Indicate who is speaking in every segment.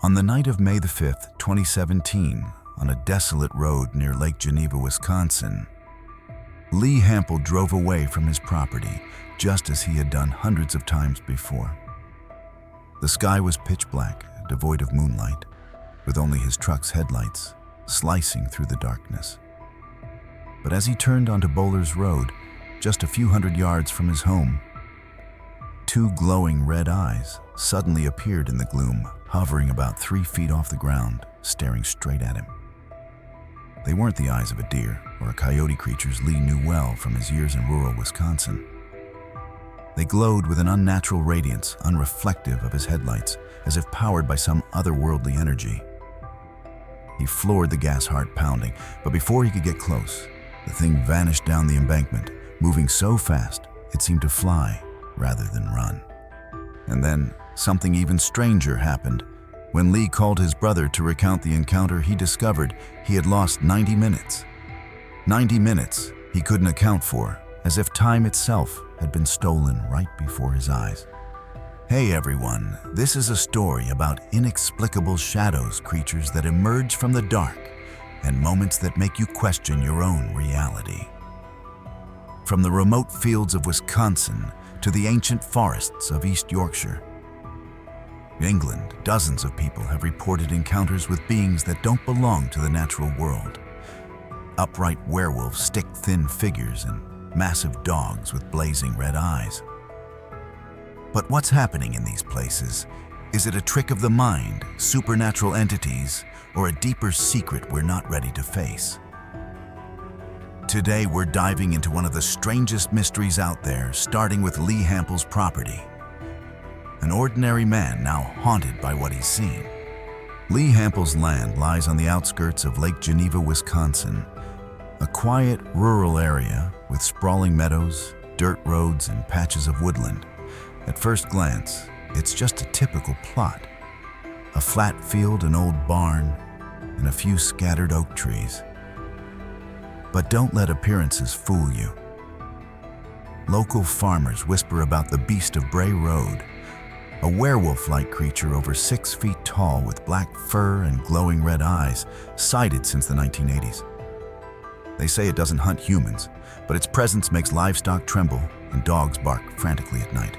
Speaker 1: On the night of May the 5th, 2017, on a desolate road near Lake Geneva, Wisconsin, Lee Hample drove away from his property just as he had done hundreds of times before. The sky was pitch black, devoid of moonlight, with only his truck's headlights slicing through the darkness. But as he turned onto Bowlers Road, just a few hundred yards from his home, two glowing red eyes suddenly appeared in the gloom, hovering about 3 feet off the ground, staring straight at him. They weren't the eyes of a deer or a coyote, creatures Lee knew well from his years in rural Wisconsin. They glowed with an unnatural radiance, unreflective of his headlights, as if powered by some otherworldly energy. He floored the gas, heart pounding, but before he could get close, the thing vanished down the embankment, moving so fast it seemed to fly rather than run. And then something even stranger happened. When Lee called his brother to recount the encounter, he discovered he had lost 90 minutes. 90 minutes he couldn't account for, as if time itself had been stolen right before his eyes. Hey everyone, this is a story about inexplicable shadows, creatures that emerge from the dark, and moments that make you question your own reality. From the remote fields of Wisconsin to the ancient forests of East Yorkshire, England, dozens of people have reported encounters with beings that don't belong to the natural world. Upright werewolves, stick-thin figures, and massive dogs with blazing red eyes. But what's happening in these places? Is it a trick of the mind, supernatural entities, or a deeper secret we're not ready to face? Today we're diving into one of the strangest mysteries out there, starting with Lee Hample's property. An ordinary man now haunted by what he's seen. Lee Hample's land lies on the outskirts of Lake Geneva, Wisconsin, a quiet rural area with sprawling meadows, dirt roads, and patches of woodland. At first glance, it's just a typical plot. A flat field, an old barn, and a few scattered oak trees. But don't let appearances fool you. Local farmers whisper about the Beast of Bray Road, a werewolf-like creature over 6 feet tall with black fur and glowing red eyes, sighted since the 1980s. They say it doesn't hunt humans, but its presence makes livestock tremble and dogs bark frantically at night.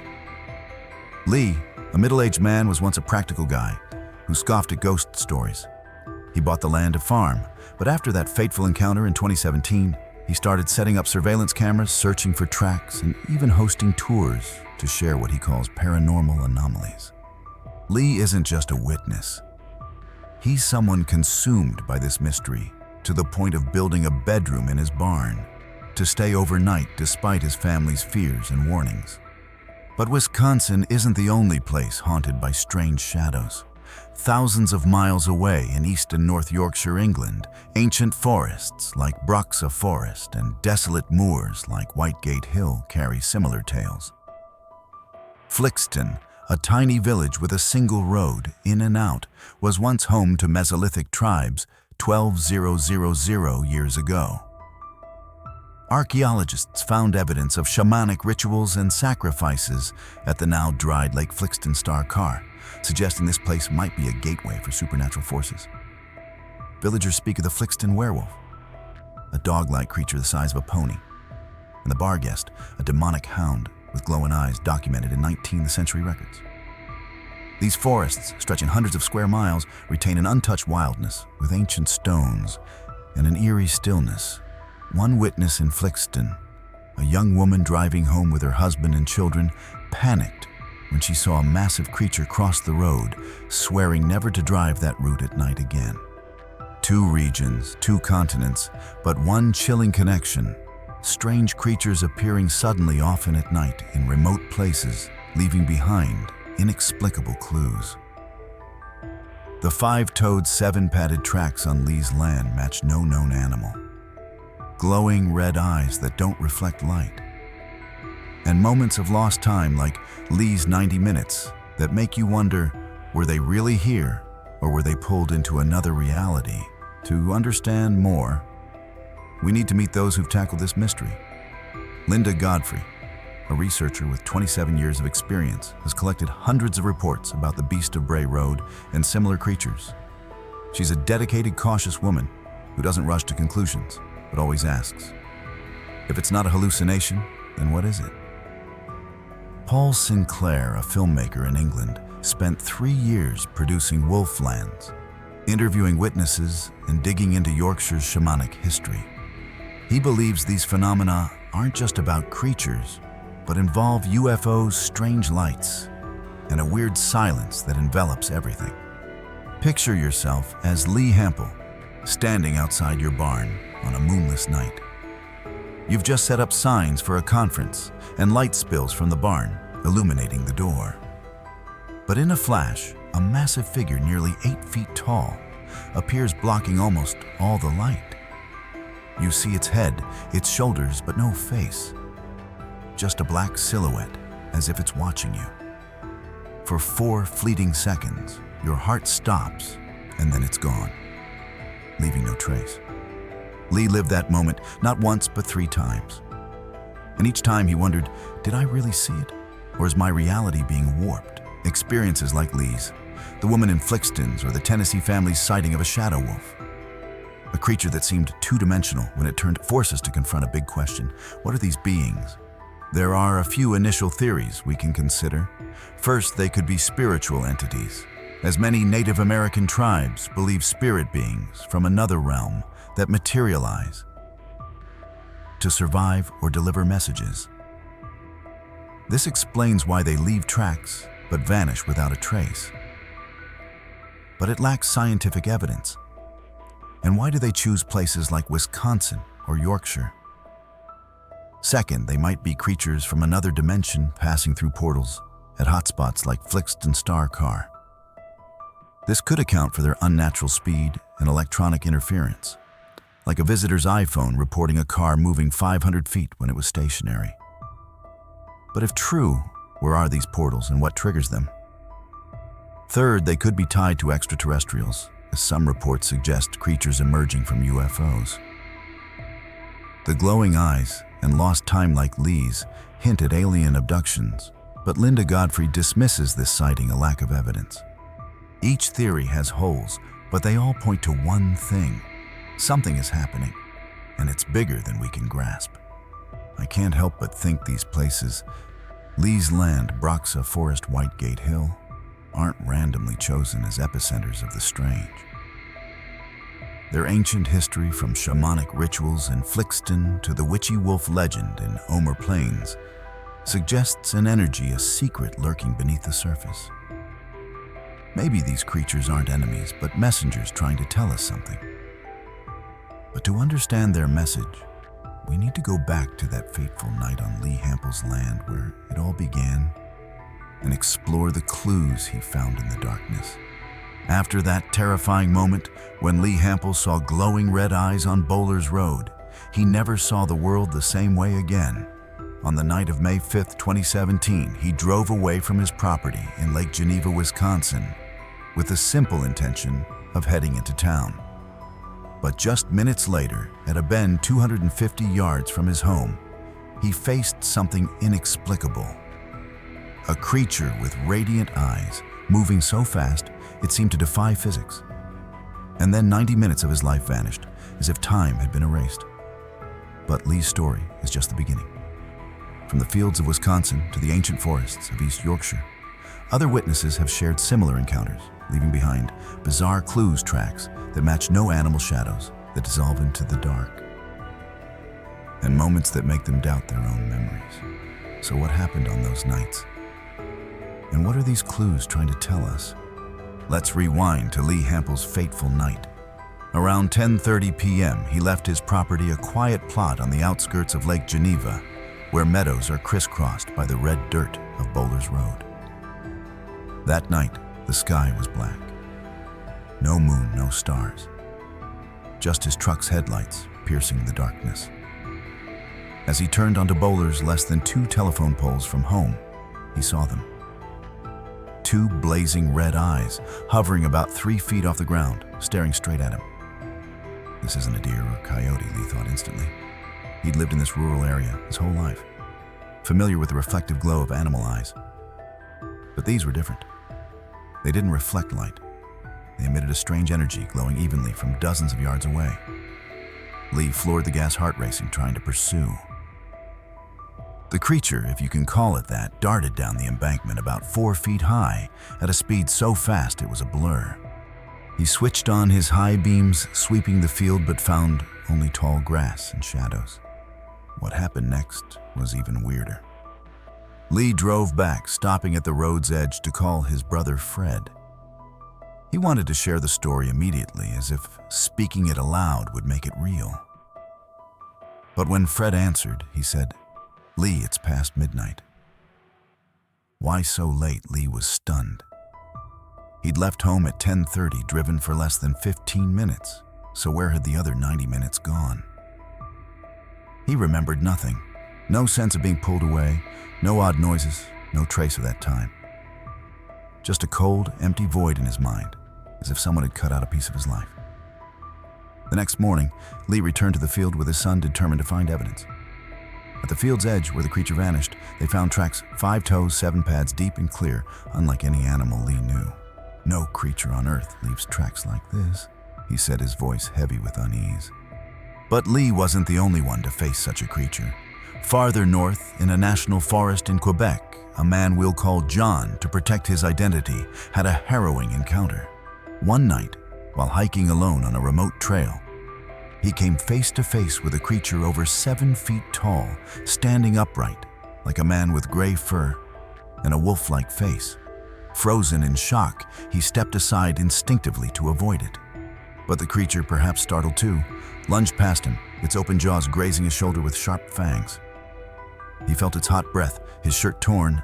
Speaker 1: Lee, a middle-aged man, was once a practical guy who scoffed at ghost stories. He bought the land to farm, but after that fateful encounter in 2017, he started setting up surveillance cameras, searching for tracks, and even hosting tours to share what he calls paranormal anomalies. Lee isn't just a witness. He's someone consumed by this mystery to the point of building a bedroom in his barn to stay overnight despite his family's fears and warnings. But Wisconsin isn't the only place haunted by strange shadows. Thousands of miles away in East and North Yorkshire, England, ancient forests like Broxa Forest and desolate moors like Whitegate Hill carry similar tales. Flixton, a tiny village with a single road in and out, was once home to Mesolithic tribes 12,000 years ago. Archaeologists found evidence of shamanic rituals and sacrifices at the now dried Lake Flixton Star Car, suggesting this place might be a gateway for supernatural forces. Villagers speak of the Flixton werewolf, a dog-like creature the size of a pony, and the bar guest, a demonic hound with glowing eyes documented in 19th century records. These forests, stretching hundreds of square miles, retain an untouched wildness with ancient stones and an eerie stillness. One witness in Flixton, a young woman driving home with her husband and children, panicked when she saw a massive creature cross the road, swearing never to drive that route at night again. Two regions, two continents, but one chilling connection. Strange creatures appearing suddenly often at night in remote places, leaving behind inexplicable clues. The 5-toed, 7-padded tracks on Lee's land match no known animal. Glowing red eyes that don't reflect light. And moments of lost time like Lee's 90 minutes that make you wonder, were they really here or were they pulled into another reality? To understand more, we need to meet those who've tackled this mystery. Linda Godfrey, a researcher with 27 years of experience, has collected hundreds of reports about the Beast of Bray Road and similar creatures. She's a dedicated, cautious woman who doesn't rush to conclusions, but always asks, if it's not a hallucination, then what is it? Paul Sinclair, a filmmaker in England, spent 3 years producing Wolflands, interviewing witnesses and digging into Yorkshire's shamanic history. He believes these phenomena aren't just about creatures, but involve UFOs, strange lights, and a weird silence that envelops everything. Picture yourself as Lee Hample, standing outside your barn on a moonless night. You've just set up signs for a conference, and light spills from the barn, illuminating the door. But in a flash, a massive figure nearly 8 feet tall appears, blocking almost all the light. You see its head, its shoulders, but no face. Just a black silhouette, as if it's watching you. For 4 fleeting seconds, your heart stops, and then it's gone, leaving no trace. Lee lived that moment not once, but 3 times. And each time he wondered, did I really see it? Or is my reality being warped? Experiences like Lee's, the woman in Flixton's, or the Tennessee family's sighting of a shadow wolf. A creature that seemed two-dimensional when it turned, forced us to confront a big question. What are these beings? There are a few initial theories we can consider. First, they could be spiritual entities, as many Native American tribes believe spirit beings from another realm that materialize to survive or deliver messages. This explains why they leave tracks but vanish without a trace. But it lacks scientific evidence. And why do they choose places like Wisconsin or Yorkshire? Second, they might be creatures from another dimension passing through portals at hotspots like Flixton Star Car. This could account for their unnatural speed and electronic interference, like a visitor's iPhone reporting a car moving 500 feet when it was stationary. But if true, where are these portals and what triggers them? Third, they could be tied to extraterrestrials, as some reports suggest creatures emerging from UFOs. The glowing eyes and lost time like Lee's hint at alien abductions, but Linda Godfrey dismisses this citing a lack of evidence. Each theory has holes, but they all point to one thing. Something is happening, and it's bigger than we can grasp. I can't help but think these places, Lee's Land, Broxa Forest, Whitegate Hill, aren't randomly chosen as epicenters of the strange. Their ancient history, from shamanic rituals in Flixton to the witchy wolf legend in Omer Plains, suggests an energy, a secret lurking beneath the surface. Maybe these creatures aren't enemies, but messengers trying to tell us something. But to understand their message, we need to go back to that fateful night on Lee Hample's land where it all began, and explore the clues he found in the darkness. After that terrifying moment when Lee Hample saw glowing red eyes on Bowlers Road, he never saw the world the same way again. On the night of May 5, 2017, he drove away from his property in Lake Geneva, Wisconsin, with the simple intention of heading into town. But just minutes later, at a bend 250 yards from his home, he faced something inexplicable. A creature with radiant eyes, moving so fast it seemed to defy physics. And then 90 minutes of his life vanished, as if time had been erased. But Lee's story is just the beginning. From the fields of Wisconsin to the ancient forests of East Yorkshire, other witnesses have shared similar encounters, leaving behind bizarre clues tracks that match no animal shadows that dissolve into the dark, and moments that make them doubt their own memories. So what happened on those nights? And what are these clues trying to tell us? Let's rewind to Lee Hample's fateful night. Around 10:30 p.m., he left his property, a quiet plot on the outskirts of Lake Geneva, where meadows are crisscrossed by the red dirt of Bowlers Road. That night, the sky was black. No moon, no stars. Just his truck's headlights piercing the darkness. As he turned onto Bowlers, less than 2 telephone poles from home, he saw them. 2 blazing red eyes, hovering about 3 feet off the ground, staring straight at him. This isn't a deer or coyote, Lee thought instantly. He'd lived in this rural area his whole life. familiar with the reflective glow of animal eyes. But these were different. They didn't reflect light. They emitted a strange energy glowing evenly from dozens of yards away. Lee floored the gas, heart racing, trying to pursue. The creature, if you can call it that, darted down the embankment about 4 feet high at a speed so fast it was a blur. He switched on his high beams, sweeping the field, but found only tall grass and shadows. What happened next was even weirder. Lee drove back, stopping at the road's edge to call his brother Fred. He wanted to share the story immediately, as if speaking it aloud would make it real. But when Fred answered, he said, "Lee, it's past midnight." Why so late? Lee was stunned. He'd left home at 10:30, driven for less than 15 minutes, so where had the other 90 minutes gone? He remembered nothing. No sense of being pulled away, no odd noises, no trace of that time. Just a cold, empty void in his mind, as if someone had cut out a piece of his life. The next morning, Lee returned to the field with his son, determined to find evidence. At the field's edge, where the creature vanished, they found tracks 5 toes, 7 pads deep and clear, unlike any animal Lee knew. "No creature on earth leaves tracks like this," he said, his voice heavy with unease. But Lee wasn't the only one to face such a creature. Farther north, in a national forest in Quebec, a man we'll call John, to protect his identity, had a harrowing encounter. One night, while hiking alone on a remote trail, he came face to face with a creature over 7 feet tall, standing upright, like a man with gray fur and a wolf-like face. Frozen in shock, he stepped aside instinctively to avoid it. But the creature, perhaps startled too, lunged past him, its open jaws grazing his shoulder with sharp fangs. He felt its hot breath, his shirt torn,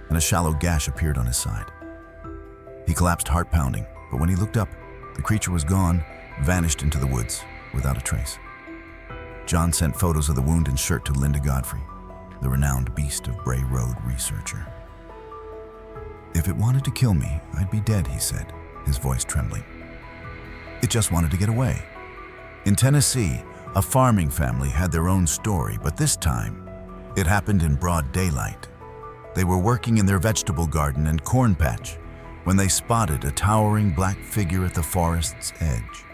Speaker 1: and a shallow gash appeared on his side. He collapsed, heart pounding, but when he looked up, the creature was gone, vanished into the woods, without a trace. John sent photos of the wound and shirt to Linda Godfrey, the renowned Beast of Bray Road researcher. "If it wanted to kill me, I'd be dead," he said, his voice trembling. "It just wanted to get away." In Tennessee, a farming family had their own story, but this time, it happened in broad daylight. They were working in their vegetable garden and corn patch when they spotted a towering black figure at the forest's edge.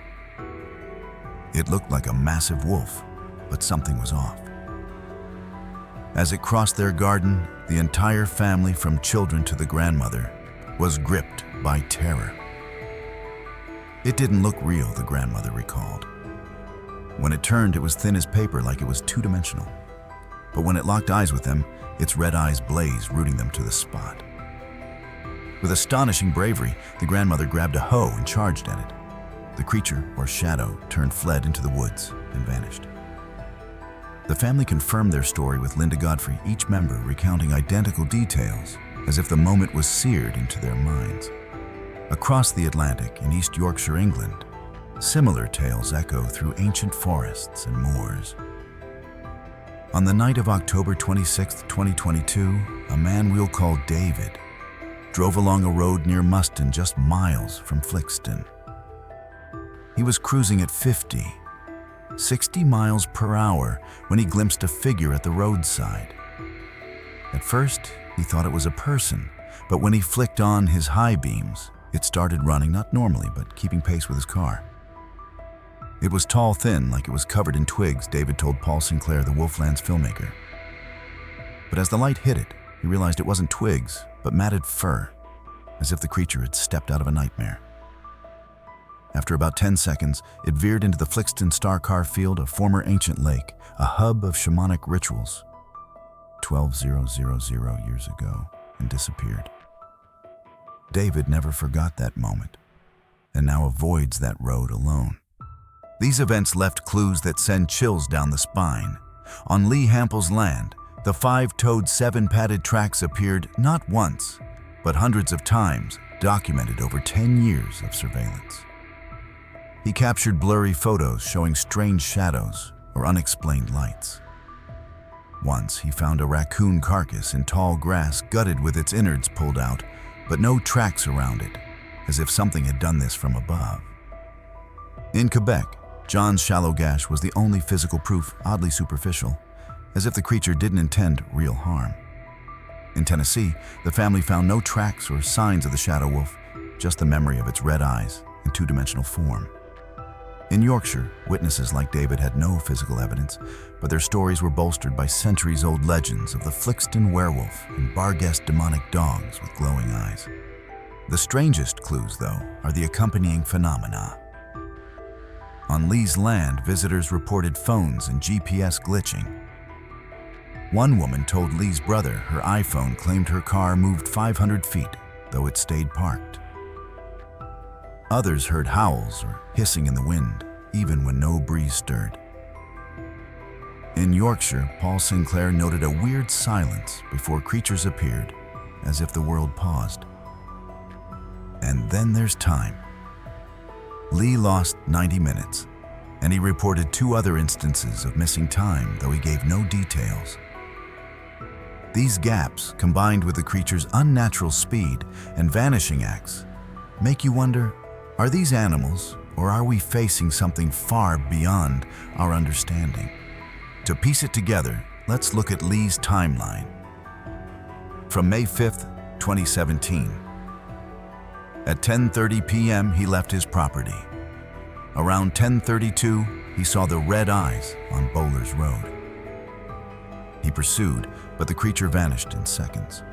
Speaker 1: It looked like a massive wolf, but something was off. As it crossed their garden, the entire family, from children to the grandmother, was gripped by terror. It didn't look real, the grandmother recalled. When it turned, it was thin as paper, like it was two-dimensional. But when it locked eyes with them, its red eyes blazed, rooting them to the spot. With astonishing bravery, the grandmother grabbed a hoe and charged at it. The creature, or shadow, fled into the woods and vanished. The family confirmed their story with Linda Godfrey, each member recounting identical details, as if the moment was seared into their minds. Across the Atlantic, in East Yorkshire, England, similar tales echo through ancient forests and moors. On the night of October 26, 2022, a man we'll call David drove along a road near Muston, just miles from Flixton. He was cruising at 60 miles per hour when he glimpsed a figure at the roadside. At first, he thought it was a person, but when he flicked on his high beams, it started running, not normally, but keeping pace with his car. It was tall, thin, like it was covered in twigs, David told Paul Sinclair, the Wolflands filmmaker. But as the light hit it, he realized it wasn't twigs, but matted fur, as if the creature had stepped out of a nightmare. After about 10 seconds, it veered into the Flixton Starcar Field, a former ancient lake, a hub of shamanic rituals, 12,000 years ago, and disappeared. David never forgot that moment, and now avoids that road alone. These events left clues that send chills down the spine. On Lee Hample's land, the 5-toed, 7-padded tracks appeared not once, but hundreds of times, documented over 10 years of surveillance. He captured blurry photos showing strange shadows or unexplained lights. Once, he found a raccoon carcass in tall grass, gutted with its innards pulled out, but no tracks around it, as if something had done this from above. In Quebec, John's shallow gash was the only physical proof, oddly superficial. as if the creature didn't intend real harm. In Tennessee, the family found no tracks or signs of the shadow wolf, just the memory of its red eyes and two-dimensional form. In Yorkshire, witnesses like David had no physical evidence, but their stories were bolstered by centuries-old legends of the Flixton werewolf and Barguest demonic dogs with glowing eyes. The strangest clues, though, are the accompanying phenomena. On Lee's land, visitors reported phones and GPS glitching. One woman told Lee's brother her iPhone claimed her car moved 500 feet, though it stayed parked. Others heard howls or hissing in the wind, even when no breeze stirred. In Yorkshire, Paul Sinclair noted a weird silence before creatures appeared, as if the world paused. And then there's time. Lee lost 90 minutes, and he reported 2 other instances of missing time, though he gave no details. These gaps, combined with the creature's unnatural speed and vanishing acts, make you wonder, are these animals, or are we facing something far beyond our understanding? To piece it together, let's look at Lee's timeline. From May 5th, 2017. At 10:30 p.m., he left his property. Around 10:32, he saw the red eyes on Bowlers Road. He pursued, but the creature vanished in seconds.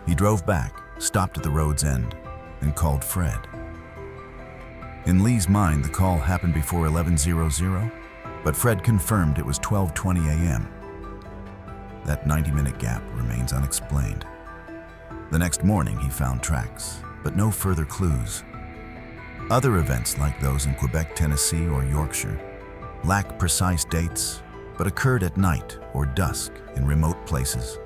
Speaker 1: He drove back, stopped at the road's end, and called Fred. In Lee's mind, the call happened before 11:00, but Fred confirmed it was 12:20 a.m. That 90-minute gap remains unexplained. The next morning, he found tracks, but no further clues. Other events like those in Quebec, Tennessee, or Yorkshire lack precise dates, but occurred at night or dusk in remote places,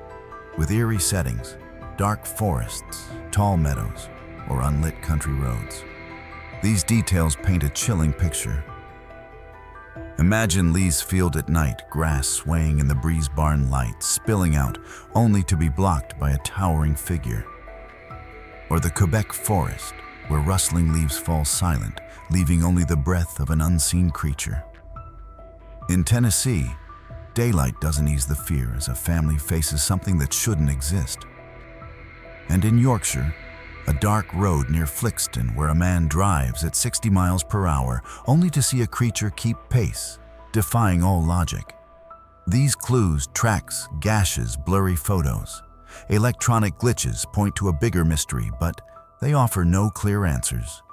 Speaker 1: with eerie settings, dark forests, tall meadows, or unlit country roads. These details paint a chilling picture. Imagine Lee's field at night, grass swaying in the breeze barn light, spilling out only to be blocked by a towering figure. Or the Quebec forest, where rustling leaves fall silent, leaving only the breath of an unseen creature. In Tennessee, daylight doesn't ease the fear as a family faces something that shouldn't exist. And in Yorkshire, a dark road near Flixton where a man drives at 60 miles per hour only to see a creature keep pace, defying all logic. These clues, tracks, gashes, blurry photos, electronic glitches point to a bigger mystery, but they offer no clear answers.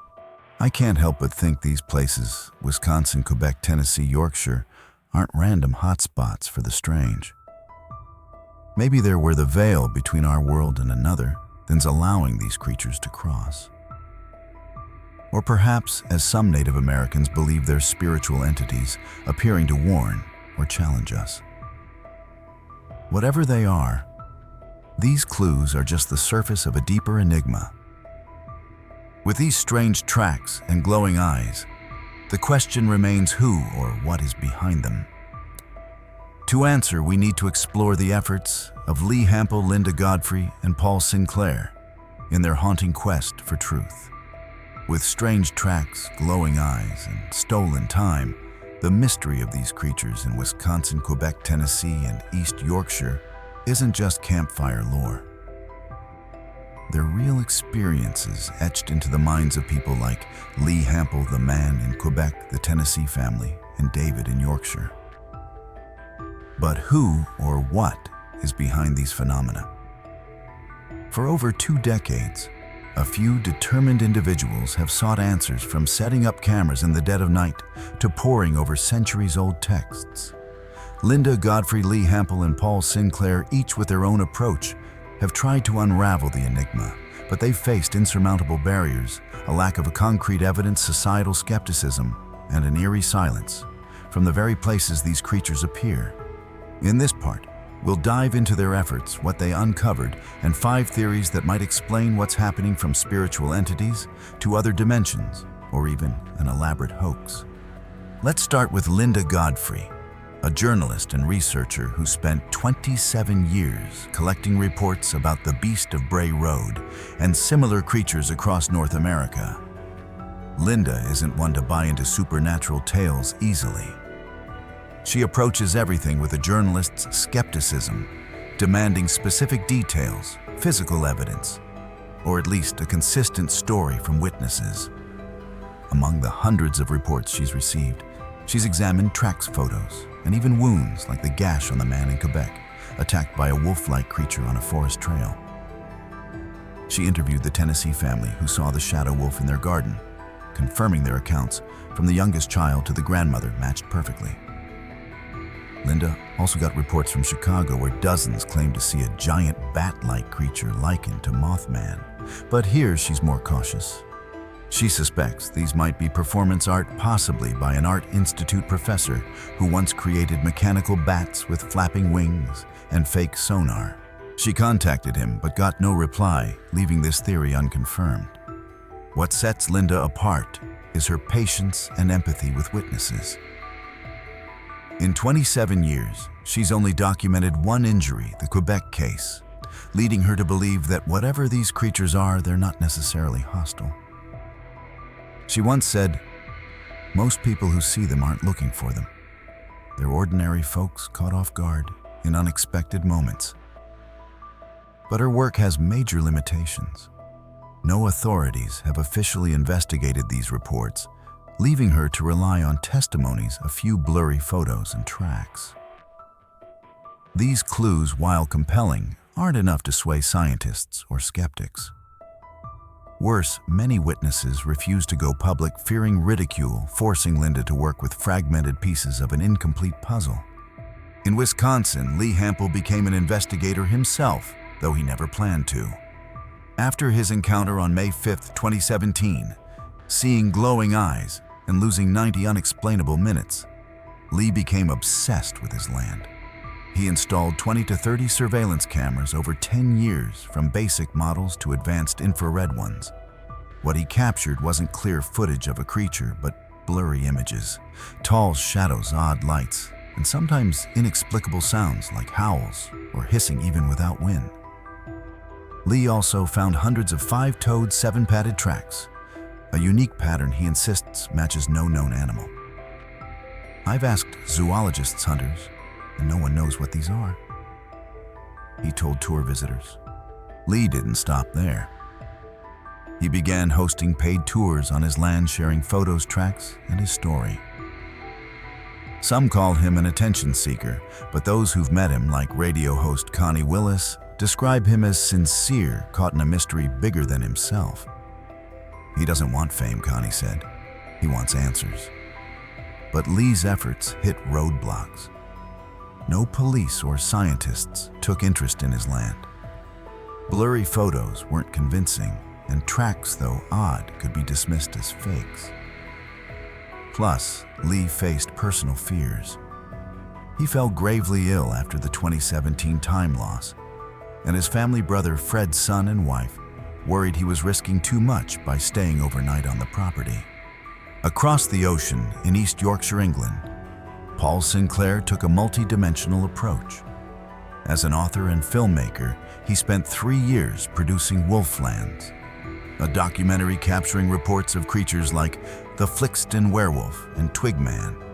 Speaker 1: I can't help but think these places, Wisconsin, Quebec, Tennessee, Yorkshire, aren't random hotspots for the strange. Maybe they're where the veil between our world and another then's allowing these creatures to cross. Or perhaps, as some Native Americans believe, they're spiritual entities appearing to warn or challenge us. Whatever they are, these clues are just the surface of a deeper enigma. With these strange tracks and glowing eyes, the question remains who or what is behind them. To answer, we need to explore the efforts of Lee Hampel, Linda Godfrey, and Paul Sinclair in their haunting quest for truth. With strange tracks, glowing eyes, and stolen time, the mystery of these creatures in Wisconsin, Quebec, Tennessee, and East Yorkshire isn't just campfire lore. They're real experiences etched into the minds of people like Lee Hampel, the man in Quebec, the Tennessee family, and David in Yorkshire. But who or what is behind these phenomena? For over 2 decades, a few determined individuals have sought answers, from setting up cameras in the dead of night to poring over centuries-old texts. Linda Godfrey, Lee Hampel, and Paul Sinclair, each with their own approach, have tried to unravel the enigma, but they've faced insurmountable barriers, a lack of concrete evidence, societal skepticism, and an eerie silence from the very places these creatures appear. In this part, we'll dive into their efforts, what they uncovered, and 5 theories that might explain what's happening, from spiritual entities to other dimensions, or even an elaborate hoax. Let's start with Linda Godfrey, a journalist and researcher who spent 27 years collecting reports about the Beast of Bray Road and similar creatures across North America. Linda isn't one to buy into supernatural tales easily. She approaches everything with a journalist's skepticism, demanding specific details, physical evidence, or at least a consistent story from witnesses. Among the hundreds of reports she's received, she's examined tracks photos and even wounds like the gash on the man in Quebec, attacked by a wolf-like creature on a forest trail. She interviewed the Tennessee family who saw the shadow wolf in their garden, confirming their accounts from the youngest child to the grandmother matched perfectly. Linda also got reports from Chicago where dozens claim to see a giant bat-like creature likened to Mothman, but here she's more cautious. She suspects these might be performance art, possibly by an Art Institute professor who once created mechanical bats with flapping wings and fake sonar. She contacted him but got no reply, leaving this theory unconfirmed. What sets Linda apart is her patience and empathy with witnesses. In 27 years, she's only documented one injury, the Quebec case, leading her to believe that whatever these creatures are, they're not necessarily hostile. She once said, "Most people who see them aren't looking for them. They're ordinary folks caught off guard in unexpected moments." But her work has major limitations. No authorities have officially investigated these reports, leaving her to rely on testimonies, a few blurry photos and tracks. These clues, while compelling, aren't enough to sway scientists or skeptics. Worse, many witnesses refuse to go public, fearing ridicule, forcing Linda to work with fragmented pieces of an incomplete puzzle. In Wisconsin, Lee Hampel became an investigator himself, though he never planned to. After his encounter on May 5, 2017, seeing glowing eyes and losing 90 unexplainable minutes, Lee became obsessed with his land. He installed 20 to 30 surveillance cameras over 10 years, from basic models to advanced infrared ones. What he captured wasn't clear footage of a creature, but blurry images, tall shadows, odd lights, and sometimes inexplicable sounds like howls or hissing even without wind. Lee also found hundreds of 5-toed, 7-padded tracks, a unique pattern he insists matches no known animal. I've asked zoologists, hunters, and no one knows what these are, he told tour visitors. Lee didn't stop there. He began hosting paid tours on his land, sharing photos, tracks, and his story. Some call him an attention seeker, but those who've met him, like radio host Connie Willis, describe him as sincere, caught in a mystery bigger than himself. He doesn't want fame, Connie said. He wants answers. But Lee's efforts hit roadblocks. No police or scientists took interest in his land. Blurry photos weren't convincing, and tracks, though odd, could be dismissed as fakes. Plus, Lee faced personal fears. He fell gravely ill after the 2017 time loss, and his family brother, Fred's son and wife, worried he was risking too much by staying overnight on the property. Across the ocean in East Yorkshire, England, Paul Sinclair took a multi-dimensional approach. As an author and filmmaker, he spent 3 years producing Wolflands, a documentary capturing reports of creatures like the Flixton werewolf and Twigman.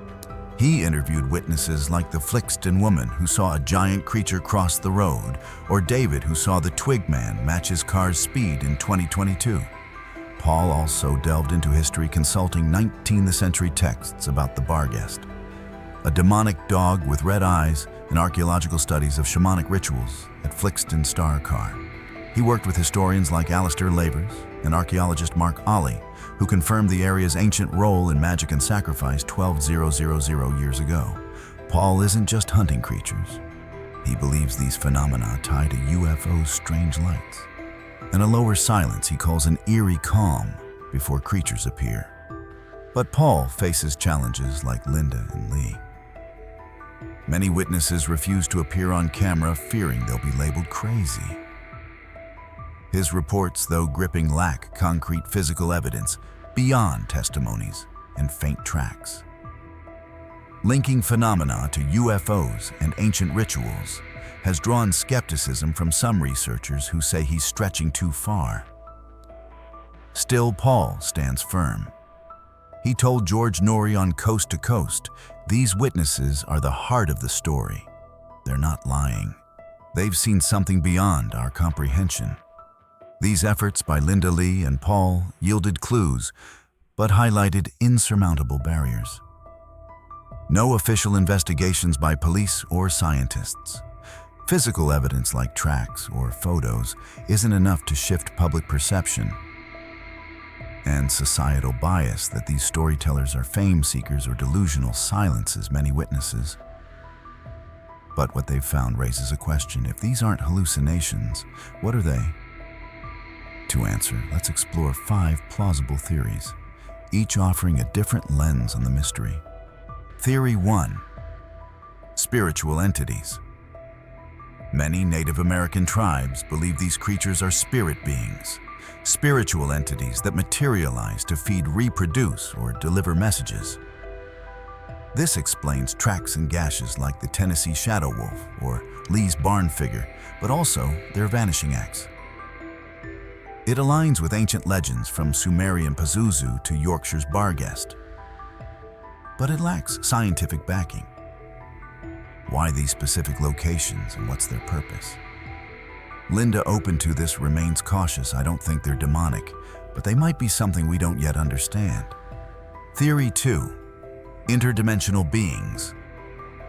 Speaker 1: He interviewed witnesses like the Flixton woman who saw a giant creature cross the road, or David who saw the Twigman match his car's speed in 2022. Paul also delved into history, consulting 19th century texts about the Barghest, a demonic dog with red eyes, and archaeological studies of shamanic rituals at Flixton Star Car. He worked with historians like Alistair Lavers and archaeologist Mark Ollie, who confirmed the area's ancient role in magic and sacrifice 12,000 years ago. Paul isn't just hunting creatures. He believes these phenomena tie to UFOs' strange lights and a lower silence he calls an eerie calm before creatures appear. But Paul faces challenges like Linda and Lee. Many witnesses refuse to appear on camera, fearing they'll be labeled crazy. His reports, though gripping, lack concrete physical evidence beyond testimonies and faint tracks. Linking phenomena to UFOs and ancient rituals has drawn skepticism from some researchers who say he's stretching too far. Still, Paul stands firm. He told George Norrie on Coast to Coast, "These witnesses are the heart of the story. They're not lying. They've seen something beyond our comprehension." These efforts by Linda Lee and Paul yielded clues, but highlighted insurmountable barriers. No official investigations by police or scientists. Physical evidence like tracks or photos isn't enough to shift public perception. And societal bias that these storytellers are fame seekers or delusional silences many witnesses. But what they've found raises a question. If these aren't hallucinations, what are they? To answer, let's explore 5 plausible theories, each offering a different lens on the mystery. Theory 1. Spiritual entities. Many Native American tribes believe these creatures are spirit beings, spiritual entities that materialize to feed, reproduce, or deliver messages. This explains tracks and gashes like the Tennessee Shadow Wolf or Lee's barn figure, but also their vanishing acts. It aligns with ancient legends from Sumerian Pazuzu to Yorkshire's Barghest. But it lacks scientific backing. Why these specific locations and what's their purpose? Linda, open to this, remains cautious. "I don't think they're demonic, but they might be something we don't yet understand." Theory 2. Interdimensional beings.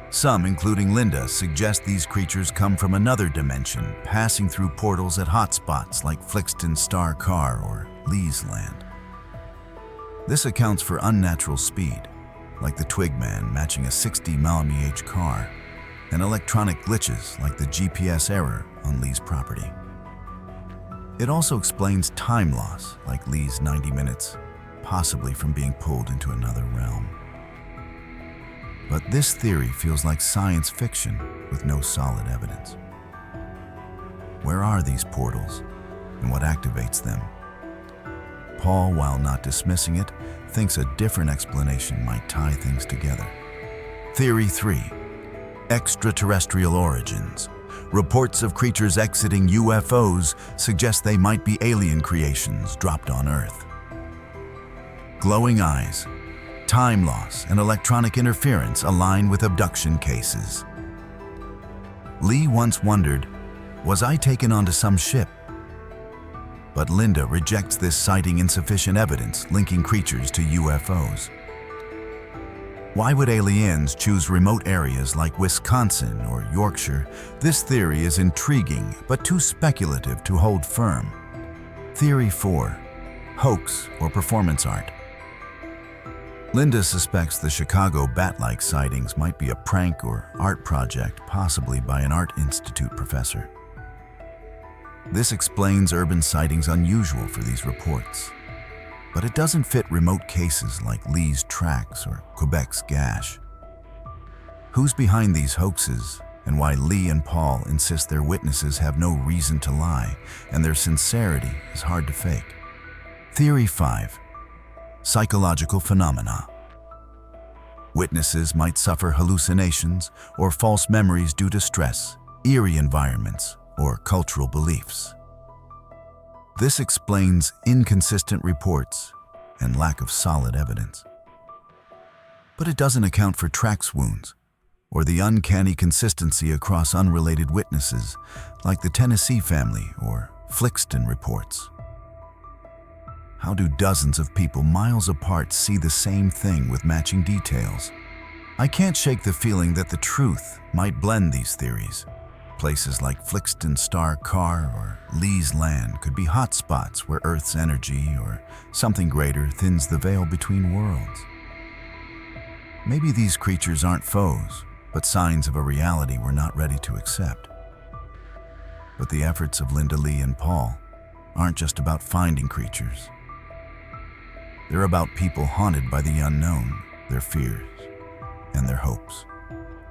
Speaker 1: Some, including Linda, suggest these creatures come from another dimension, passing through portals at hotspots like Flixton's Star Car or Lee's Land. This accounts for unnatural speed, like the Twigman matching a 60 mph car, and electronic glitches like the GPS error on Lee's property. It also explains time loss, like Lee's 90 minutes, possibly from being pulled into another realm. But this theory feels like science fiction with no solid evidence. Where are these portals, and what activates them? Paul, while not dismissing it, thinks a different explanation might tie things together. Theory 3. Extraterrestrial origins. Reports of creatures exiting UFOs suggest they might be alien creations dropped on Earth. Glowing eyes, time loss, and electronic interference align with abduction cases. Lee once wondered, "Was I taken onto some ship?" But Linda rejects this, citing insufficient evidence linking creatures to UFOs. Why would aliens choose remote areas like Wisconsin or Yorkshire? This theory is intriguing, but too speculative to hold firm. Theory 4. Hoax or performance art. Linda suspects the Chicago bat-like sightings might be a prank or art project, possibly by an art institute professor. This explains urban sightings unusual for these reports. But it doesn't fit remote cases like Lee's tracks or Quebec's gash. Who's behind these hoaxes, and why Lee and Paul insist their witnesses have no reason to lie and their sincerity is hard to fake? Theory 5. Psychological phenomena. Witnesses might suffer hallucinations or false memories due to stress, eerie environments, or cultural beliefs. This explains inconsistent reports and lack of solid evidence. But it doesn't account for tracks wounds or the uncanny consistency across unrelated witnesses like the Tennessee family or Flixton reports. How do dozens of people miles apart see the same thing with matching details? I can't shake the feeling that the truth might blend these theories. Places like Flixton's Star Car or Lee's Land could be hotspots where Earth's energy or something greater thins the veil between worlds. Maybe these creatures aren't foes, but signs of a reality we're not ready to accept. But the efforts of Linda Lee and Paul aren't just about finding creatures. They're about people haunted by the unknown, their fears, and their hopes.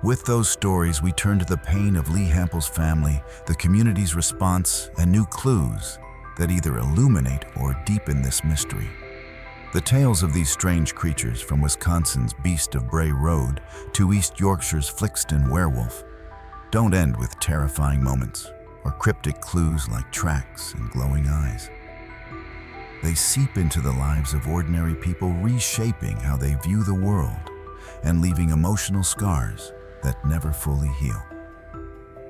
Speaker 1: With those stories, we turn to the pain of Lee Hample's family, the community's response, and new clues that either illuminate or deepen this mystery. The tales of these strange creatures, from Wisconsin's Beast of Bray Road to East Yorkshire's Flixton werewolf, don't end with terrifying moments or cryptic clues like tracks and glowing eyes. They seep into the lives of ordinary people, reshaping how they view the world and leaving emotional scars that never fully heal.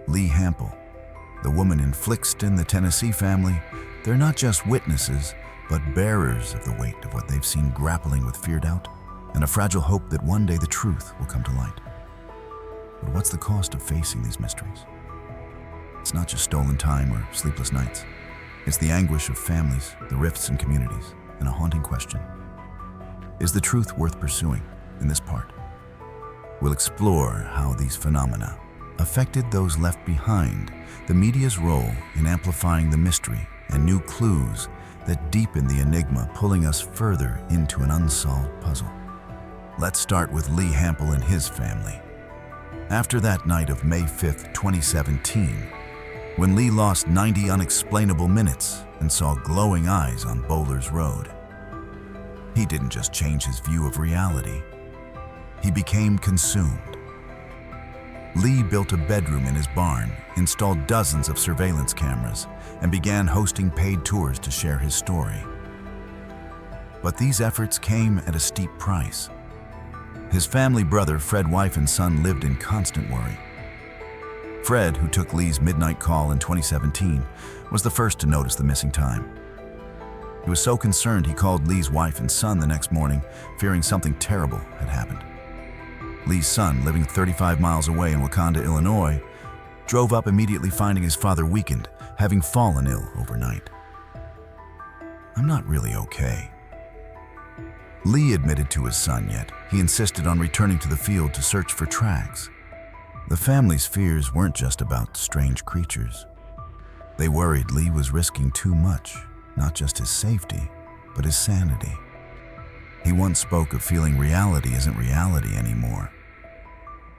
Speaker 1: Lee Hample, the woman in Flixton, the Tennessee family, they're not just witnesses, but bearers of the weight of what they've seen, grappling with fear, doubt, and a fragile hope that one day the truth will come to light. But what's the cost of facing these mysteries? It's not just stolen time or sleepless nights. It's the anguish of families, the rifts in communities, and a haunting question. Is the truth worth pursuing in this part? We'll explore how these phenomena affected those left behind, the media's role in amplifying the mystery, and new clues that deepen the enigma, pulling us further into an unsolved puzzle. Let's start with Lee Hample and his family. After that night of May 5th, 2017, when Lee lost 90 unexplainable minutes and saw glowing eyes on Bowlers Road, he didn't just change his view of reality, he became consumed. Lee built a bedroom in his barn, installed dozens of surveillance cameras, and began hosting paid tours to share his story. But these efforts came at a steep price. His family brother, Fred, wife, and son lived in constant worry. Fred, who took Lee's midnight call in 2017, was the first to notice the missing time. He was so concerned he called Lee's wife and son the next morning, fearing something terrible had happened. Lee's son, living 35 miles away in Wakanda, Illinois, drove up immediately, finding his father weakened, having fallen ill overnight. "I'm not really okay," Lee admitted to his son, yet he insisted on returning to the field to search for tracks. The family's fears weren't just about strange creatures. They worried Lee was risking too much, not just his safety, but his sanity. He once spoke of feeling reality isn't reality anymore.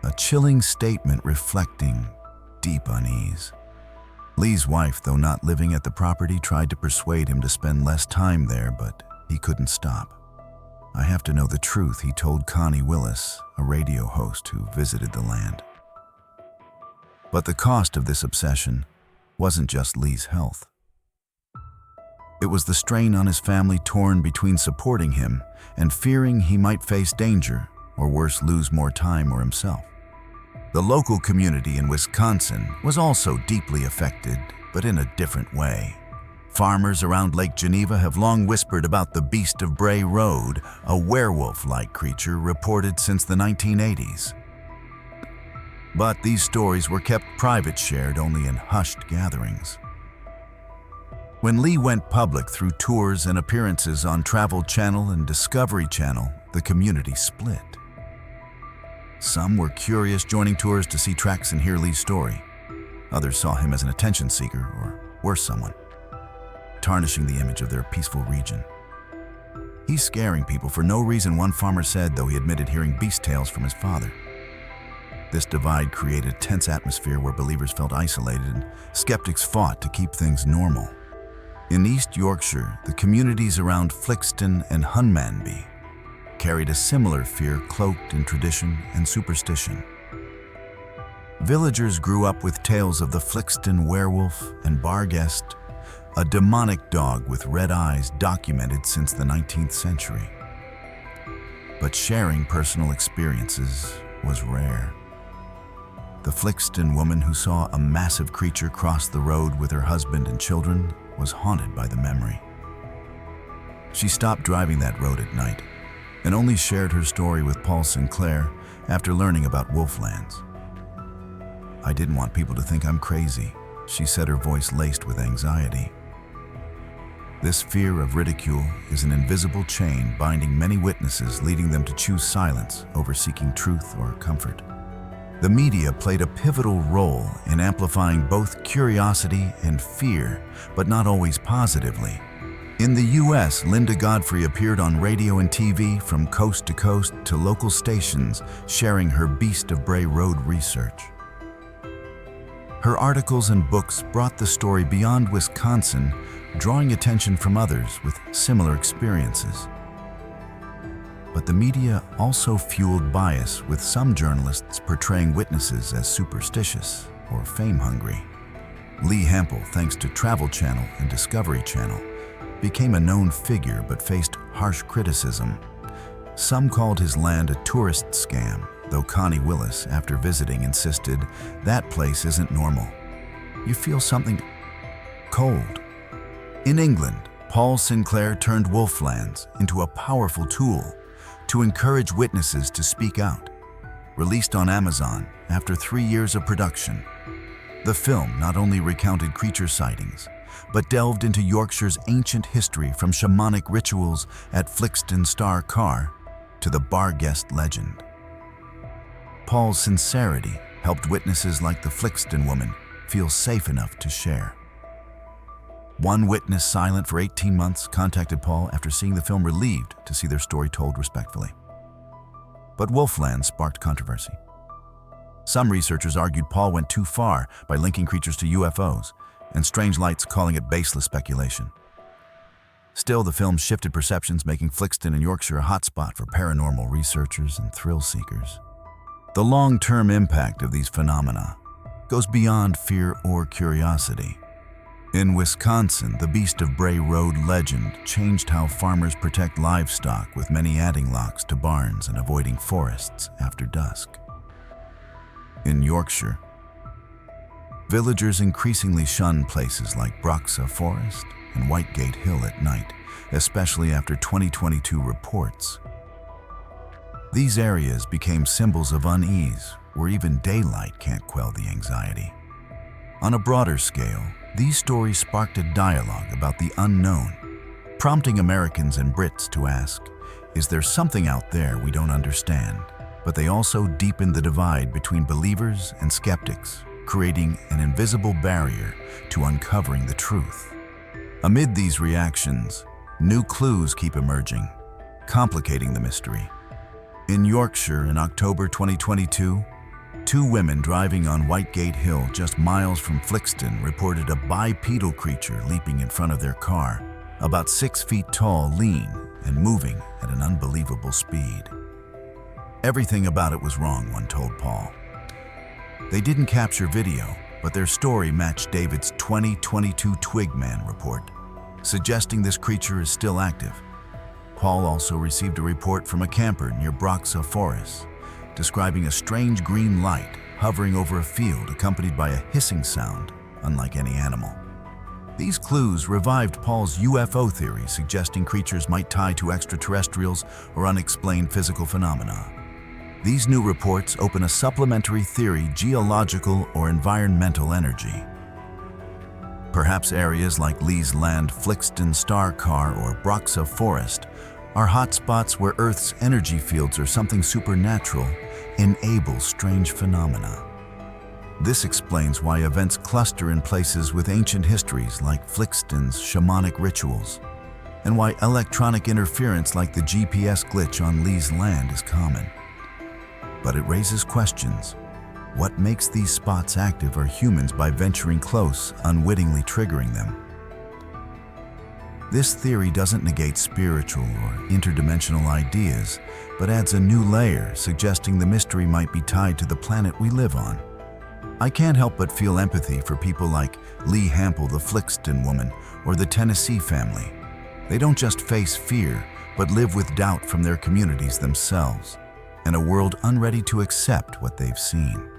Speaker 1: A chilling statement reflecting deep unease. Lee's wife, though not living at the property, tried to persuade him to spend less time there, but he couldn't stop. "I have to know the truth," he told Connie Willis, a radio host who visited the land. But the cost of this obsession wasn't just Lee's health. It was the strain on his family, torn between supporting him and fearing he might face danger, or worse, lose more time or himself. The local community in Wisconsin was also deeply affected, but in a different way. Farmers around Lake Geneva have long whispered about the Beast of Bray Road, a werewolf-like creature reported since the 1980s. But these stories were kept private, shared only in hushed gatherings. When Lee went public through tours and appearances on Travel Channel and Discovery Channel, the community split. Some were curious, joining tours to see tracks and hear Lee's story. Others saw him as an attention seeker, or worse, someone tarnishing the image of their peaceful region. "He's scaring people for no reason," one farmer said, though he admitted hearing beast tales from his father. This divide created a tense atmosphere where believers felt isolated and skeptics fought to keep things normal. In East Yorkshire, the communities around Flixton and Hunmanby carried a similar fear cloaked in tradition and superstition. Villagers grew up with tales of the Flixton werewolf and Barghest, a demonic dog with red eyes documented since the 19th century. But sharing personal experiences was rare. The Flixton woman who saw a massive creature cross the road with her husband and children was haunted by the memory. She stopped driving that road at night and only shared her story with Paul Sinclair after learning about Wolflands. "I didn't want people to think I'm crazy," she said, her voice laced with anxiety. This fear of ridicule is an invisible chain binding many witnesses, leading them to choose silence over seeking truth or comfort. The media played a pivotal role in amplifying both curiosity and fear, but not always positively. In the US, Linda Godfrey appeared on radio and TV from coast to coast to local stations, sharing her Beast of Bray Road research. Her articles and books brought the story beyond Wisconsin, drawing attention from others with similar experiences. But the media also fueled bias, with some journalists portraying witnesses as superstitious or fame-hungry. Lee Hample, thanks to Travel Channel and Discovery Channel, became a known figure but faced harsh criticism. Some called his land a tourist scam, though Connie Willis, after visiting, insisted that place isn't normal. You feel something cold. In England, Paul Sinclair turned Wolflands into a powerful tool to encourage witnesses to speak out. Released on Amazon after 3 years of production, the film not only recounted creature sightings, but delved into Yorkshire's ancient history from shamanic rituals at Flixton Star Car to the Barguest legend. Paul's sincerity helped witnesses like the Flixton woman feel safe enough to share. One witness, silent for 18 months, contacted Paul after seeing the film, relieved to see their story told respectfully. But Wolfland sparked controversy. Some researchers argued Paul went too far by linking creatures to UFOs, and Strange Lights calling it baseless speculation. Still, the film shifted perceptions, making Flixton and Yorkshire a hotspot for paranormal researchers and thrill seekers. The long-term impact of these phenomena goes beyond fear or curiosity. In Wisconsin, the Beast of Bray Road legend changed how farmers protect livestock, with many adding locks to barns and avoiding forests after dusk. In Yorkshire, villagers increasingly shun places like Broxa Forest and Whitegate Hill at night, especially after 2022 reports. These areas became symbols of unease, where even daylight can't quell the anxiety. On a broader scale, these stories sparked a dialogue about the unknown, prompting Americans and Brits to ask, is there something out there we don't understand? But they also deepened the divide between believers and skeptics, creating an invisible barrier to uncovering the truth. Amid these reactions, new clues keep emerging, complicating the mystery. In Yorkshire in October 2022, 2 women driving on Whitegate Hill just miles from Flixton reported a bipedal creature leaping in front of their car, about 6 feet tall, lean, and moving at an unbelievable speed. Everything about it was wrong, one told Paul. They didn't capture video, but their story matched David's 2022 Twigman report, suggesting this creature is still active. Paul also received a report from a camper near Broxa Forest, describing a strange green light hovering over a field accompanied by a hissing sound unlike any animal. These clues revived Paul's UFO theory, suggesting creatures might tie to extraterrestrials or unexplained physical phenomena. These new reports open a supplementary theory: geological or environmental energy. Perhaps areas like Lee's Land, Flixton Star Car, or Broxa Forest are hotspots where Earth's energy fields or something supernatural enable strange phenomena. This explains why events cluster in places with ancient histories like Flixton's shamanic rituals, and why electronic interference like the GPS glitch on Lee's Land is common. But it raises questions. What makes these spots active? Are humans, by venturing close, unwittingly triggering them? This theory doesn't negate spiritual or interdimensional ideas, but adds a new layer, suggesting the mystery might be tied to the planet we live on. I can't help but feel empathy for people like Lee Hample, the Flixton woman, or the Tennessee family. They don't just face fear, but live with doubt from their communities themselves, and a world unready to accept what they've seen.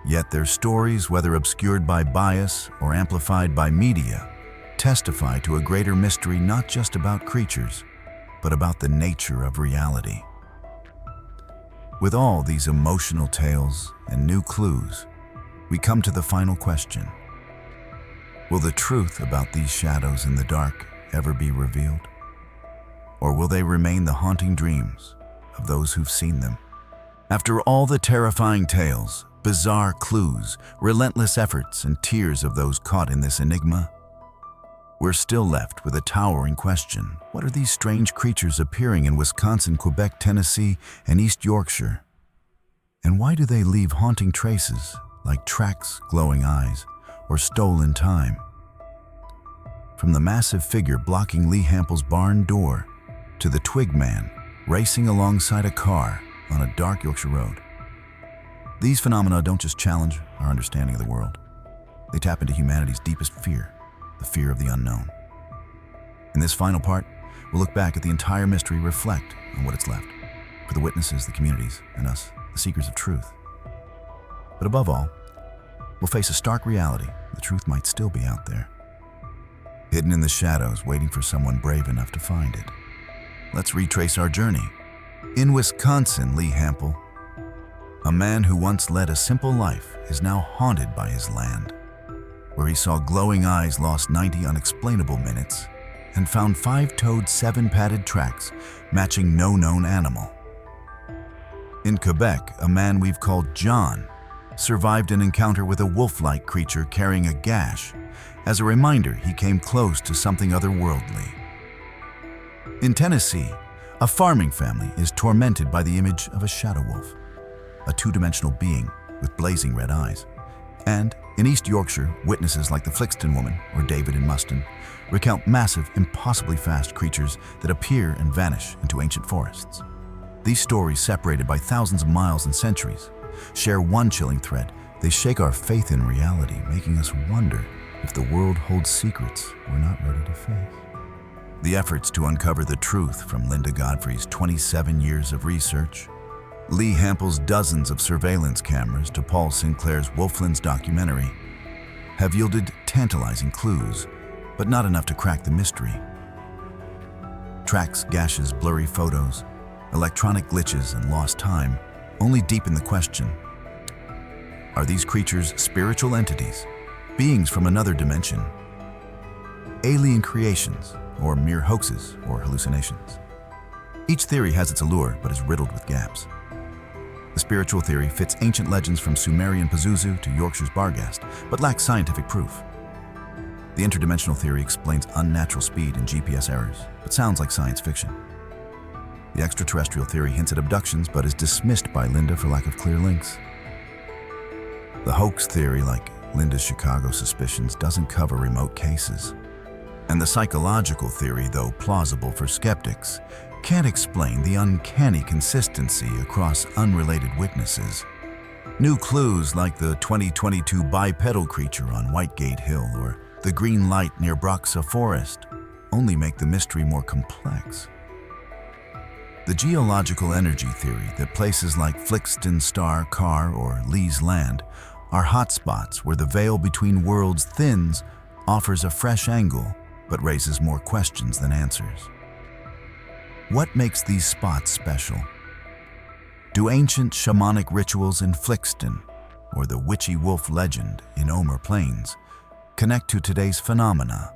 Speaker 1: Yet their stories, whether obscured by bias or amplified by media, testify to a greater mystery, not just about creatures, but about the nature of reality. With all these emotional tales and new clues, we come to the final question. Will the truth about these shadows in the dark ever be revealed? Or will they remain the haunting dreams of those who've seen them? After all the terrifying tales, bizarre clues, relentless efforts, and tears of those caught in this enigma, we're still left with a towering question. What are these strange creatures appearing in Wisconsin, Quebec, Tennessee, and East Yorkshire? And why do they leave haunting traces like tracks, glowing eyes, or stolen time? From the massive figure blocking Lee Hample's barn door to the twig man racing alongside a car on a dark Yorkshire road, these phenomena don't just challenge our understanding of the world. They tap into humanity's deepest fear, the fear of the unknown. In this final part, we'll look back at the entire mystery, reflect on what it's left for the witnesses, the communities, and us, the seekers of truth. But above all, we'll face a stark reality. The truth might still be out there, hidden in the shadows, waiting for someone brave enough to find it. Let's retrace our journey. In Wisconsin, Lee Hample, a man who once led a simple life, is now haunted by his land, where he saw glowing eyes lost 90 unexplainable minutes and found 5-toed, 7-padded tracks matching no known animal. In Quebec, a man we've called John survived an encounter with a wolf-like creature carrying a gash. As a reminder, he came close to something otherworldly. In Tennessee, a farming family is tormented by the image of a shadow wolf, a two-dimensional being with blazing red eyes. And in East Yorkshire, witnesses like the Flixton woman or David in Muston recount massive, impossibly fast creatures that appear and vanish into ancient forests. These stories, separated by thousands of miles and centuries, share one chilling thread. They shake our faith in reality, making us wonder if the world holds secrets we're not ready to face. The efforts to uncover the truth from Linda Godfrey's 27 years of research, Lee Hample's dozens of surveillance cameras to Paul Sinclair's Wolflands documentary have yielded tantalizing clues, but not enough to crack the mystery. Tracks, gashes, blurry photos, electronic glitches, and lost time only deepen the question. Are these creatures spiritual entities, beings from another dimension, alien creations, or mere hoaxes or hallucinations? Each theory has its allure, but is riddled with gaps. The spiritual theory fits ancient legends from Sumerian Pazuzu to Yorkshire's Barghast, but lacks scientific proof. The interdimensional theory explains unnatural speed and GPS errors, but sounds like science fiction. The extraterrestrial theory hints at abductions, but is dismissed by Linda for lack of clear links. The hoax theory, like Linda's Chicago suspicions, doesn't cover remote cases. And the psychological theory, though plausible for skeptics, can't explain the uncanny consistency across unrelated witnesses. New clues like the 2022 bipedal creature on Whitegate Hill or the green light near Broxa Forest only make the mystery more complex. The geological energy theory that places like Flixton Star, Carr, or Lee's Land are hotspots where the veil between worlds thins offers a fresh angle but raises more questions than answers. What makes these spots special? Do ancient shamanic rituals in Flixton or the witchy wolf legend in Omer Plains connect to today's phenomena?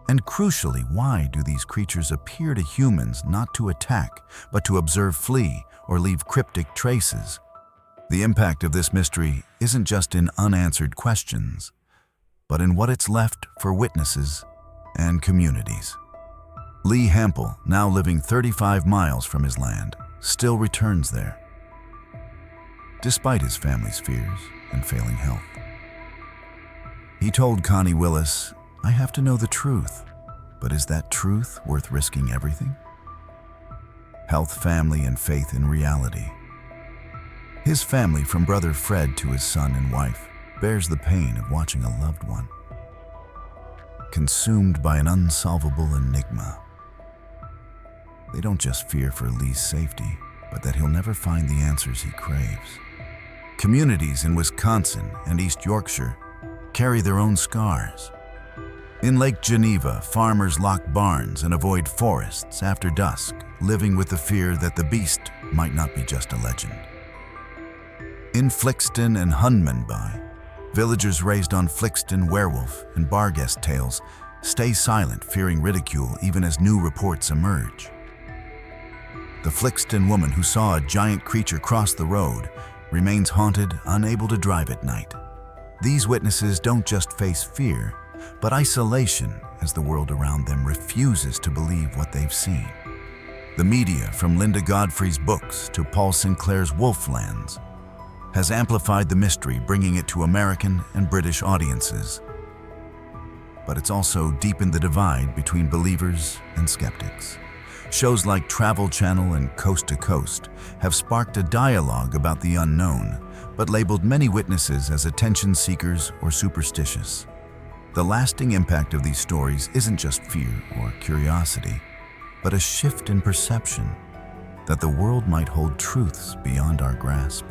Speaker 1: And crucially, why do these creatures appear to humans not to attack, but to observe, flee, or leave cryptic traces? The impact of this mystery isn't just in unanswered questions, but in what it's left for witnesses and communities. Lee Hample, now living 35 miles from his land, still returns there, despite his family's fears and failing health. He told Connie Willis, "I have to know the truth, but is that truth worth risking everything?" Health, family, and faith in reality. His family, from brother Fred to his son and wife, bears the pain of watching a loved one consumed by an unsolvable enigma. They don't just fear for Lee's safety, but that he'll never find the answers he craves. Communities in Wisconsin and East Yorkshire carry their own scars. In Lake Geneva, farmers lock barns and avoid forests after dusk, living with the fear that the beast might not be just a legend. In Flixton and Hunmanby, villagers raised on Flixton werewolf and Barghast tales stay silent, fearing ridicule even as new reports emerge. The Flixton woman who saw a giant creature cross the road remains haunted, unable to drive at night. These witnesses don't just face fear, but isolation as the world around them refuses to believe what they've seen. The media, from Linda Godfrey's books to Paul Sinclair's Wolflands, has amplified the mystery, bringing it to American and British audiences. But it's also deepened the divide between believers and skeptics. Shows like Travel Channel and Coast to Coast have sparked a dialogue about the unknown, but labeled many witnesses as attention seekers or superstitious. The lasting impact of these stories isn't just fear or curiosity, but a shift in perception that the world might hold truths beyond our grasp.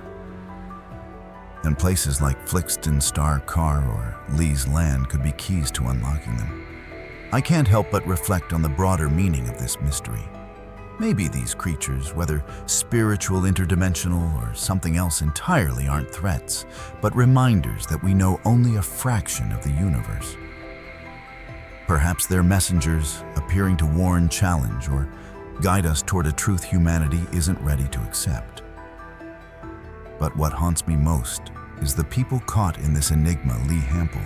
Speaker 1: And places like Flixton Star Car or Lee's Land could be keys to unlocking them. I can't help but reflect on the broader meaning of this mystery. Maybe these creatures, whether spiritual, interdimensional, or something else entirely, aren't threats, but reminders that we know only a fraction of the universe. Perhaps they're messengers appearing to warn, challenge, or guide us toward a truth humanity isn't ready to accept. But what haunts me most is the people caught in this enigma. Lee Hample,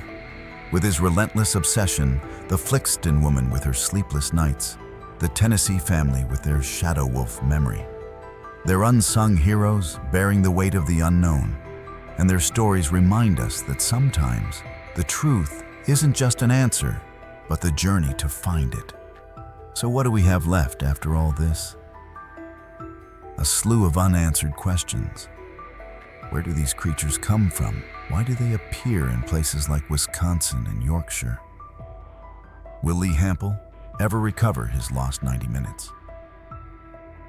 Speaker 1: with his relentless obsession, the Flixton woman with her sleepless nights, the Tennessee family with their shadow wolf memory. They're unsung heroes bearing the weight of the unknown, and their stories remind us that sometimes the truth isn't just an answer, but the journey to find it. So what do we have left after all this? A slew of unanswered questions. Where do these creatures come from? Why do they appear in places like Wisconsin and Yorkshire? Will Lee Hample ever recover his lost 90 minutes?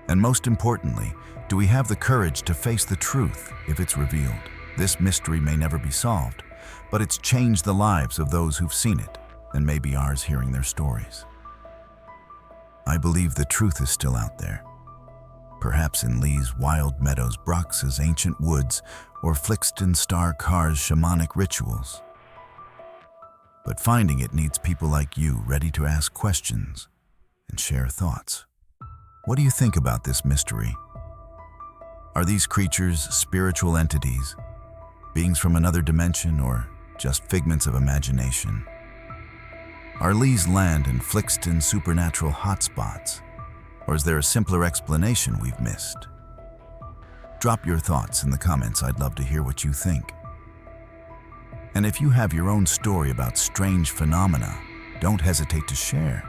Speaker 1: And most importantly, do we have the courage to face the truth if it's revealed? This mystery may never be solved, but it's changed the lives of those who've seen it, and maybe ours hearing their stories. I believe the truth is still out there. Perhaps in Lee's wild meadows, Brox's ancient woods, or Flixton Star Car's shamanic rituals. But finding it needs people like you ready to ask questions and share thoughts. What do you think about this mystery? Are these creatures spiritual entities, beings from another dimension, or just figments of imagination? Are Lee's Land and Flixton supernatural hotspots, or is there a simpler explanation we've missed? Drop your thoughts in the comments. I'd love to hear what you think. And if you have your own story about strange phenomena, don't hesitate to share.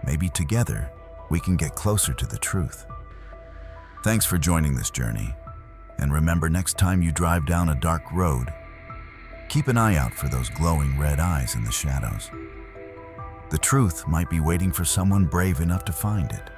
Speaker 1: Maybe together we can get closer to the truth. Thanks for joining this journey. And remember, next time you drive down a dark road, keep an eye out for those glowing red eyes in the shadows. The truth might be waiting for someone brave enough to find it.